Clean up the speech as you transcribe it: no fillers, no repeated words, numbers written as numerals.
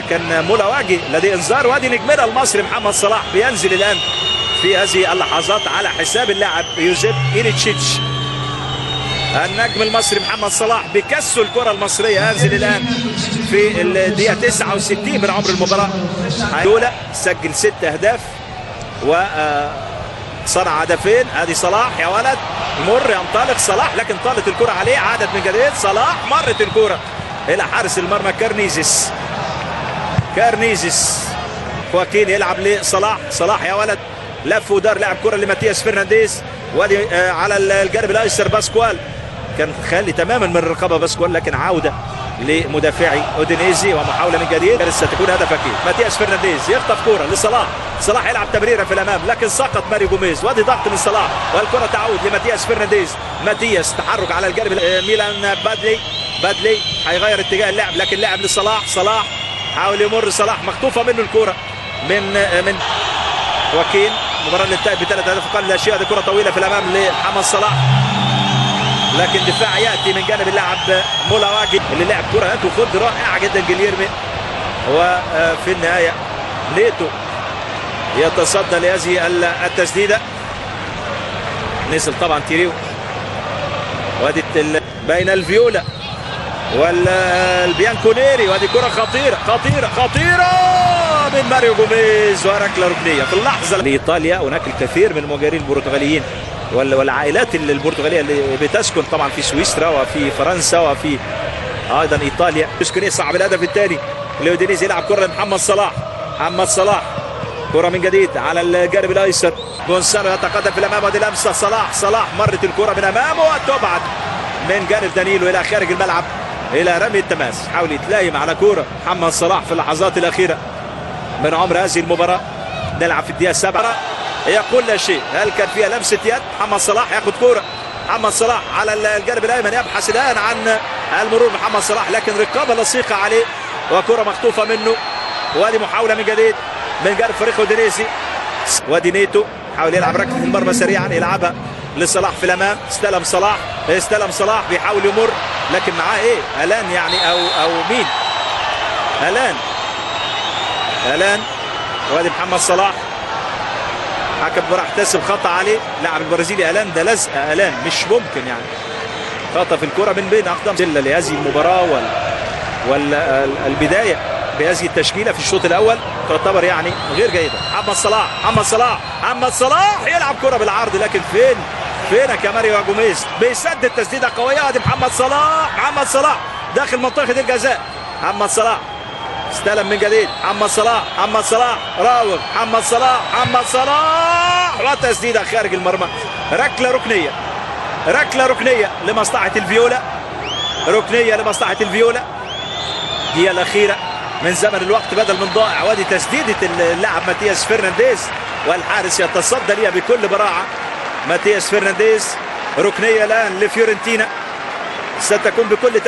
كان مولواجي لديه انذار. وادي نجمنا المصري محمد صلاح بينزل الان في هذه اللحظات على حساب اللاعب يوزيف إيريتشيتش. النجم المصري محمد صلاح بكسه الكرة المصرية ينزل الآن في الدقيقة 69 من عمر المباراة. دولة سجل 6 أهداف وصنع هدفين. ادي صلاح يا ولد مر ينطلق صلاح لكن طالت الكرة عليه. عادت من جديد صلاح مرت الكرة إلى حارس المرمى كارنيزيس. خواكين يلعب لصلاح. صلاح يا ولد لف ودار لعب كرة لماتياس فرنانديز. وادي على الجانب الايسر باسكوال كان خالي تماما من الرقابه باسكوال لكن عوده لمدافعي اودينيزي ومحاوله من جديد ستكون هدف اكيد. ماتياس فرنانديز يخطف كرة لصلاح. صلاح يلعب تمريره في الامام لكن سقط ماريو جوميز. وادي ضغط من صلاح والكرة تعود لماتياس فرنانديز. ماتياس تحرك على الجانب ميلان بادلي هيغير اتجاه اللعب لكن لعب لصلاح. صلاح حاول يمر صلاح مخطوفه منه الكرة من خواكين. المباراة اللي انتهت ب3 أهداف قل الاشياء. دي كرة طويلة في الامام لمحمد صلاح لكن دفاع ياتي من جانب اللاعب مولواجي اللي لعب كرة وخد رائعة جدا جليرمي. وفي النهاية نيتو يتصدى لهذه التسديدة. نزل طبعا تيريو. وادي بين الفيولا والبيانكونيري. وادي كرة خطيرة من ماريو جوميز وركله ركنيه في اللحظه. لايطاليا هناك الكثير من المهاجرين البرتغاليين والعائلات البرتغاليه اللي بتسكن طبعا في سويسرا وفي فرنسا وفي ايضا ايطاليا. بسكوني صعب الهدف الثاني. ليودينيز يلعب كره لمحمد صلاح. كره من جديد على الجانب الايسر. جونسالو يتقدم في الامام. ودي لمسه صلاح مرت الكره من امامه وتبعد من جانب دانيلو الى خارج الملعب الى رمي التماس. حاول يتلايم على كره محمد صلاح في اللحظات الاخيره من عمر هذه المباراة. نلعب في الدقيقة 7. يقول لا شيء. هل كان فيها لمسة يد؟ محمد صلاح ياخذ كرة. محمد صلاح على الجانب الأيمن يبحث الآن عن المرور. محمد صلاح لكن رقابة لصيقة عليه وكرة مخطوفة منه. وادي محاولة من جديد من جانب فريق اودينيزي. وادي نيتو حاول يلعب ركلة المرمى سريعا يلعبها لصلاح في الأمام. استلم صلاح بيحاول يمر لكن معاه ايه؟ ألان يعني او مين؟ ألان. وادي محمد صلاح حكم راح احتسب خطأ عليه لاعب البرازيلي ألان. ده لزق ألان مش ممكن يعني. خطف الكرة من بين أقدام لهذه المباراة والبداية بهذه التشكيلة في الشوط الأول تعتبر يعني غير جيدة. محمد صلاح يلعب كرة بالعرض لكن فينك يا ماريو جوميز. بيسدد تسديدة قوية. ادي محمد صلاح داخل منطقة الجزاء. محمد صلاح استلم من جديد. محمد صلاح راوغ. محمد صلاح وتسديده خارج المرمى. ركله ركنيه لمصلحه الفيولا. هي الاخيره من زمن الوقت بدل من ضائع. وادي تسديده اللاعب ماتياس فرنانديز والحارس يتصدى ليها بكل براعه. ماتياس فرنانديز ركنيه الان لفيورنتينا ستكون بكل تأكيد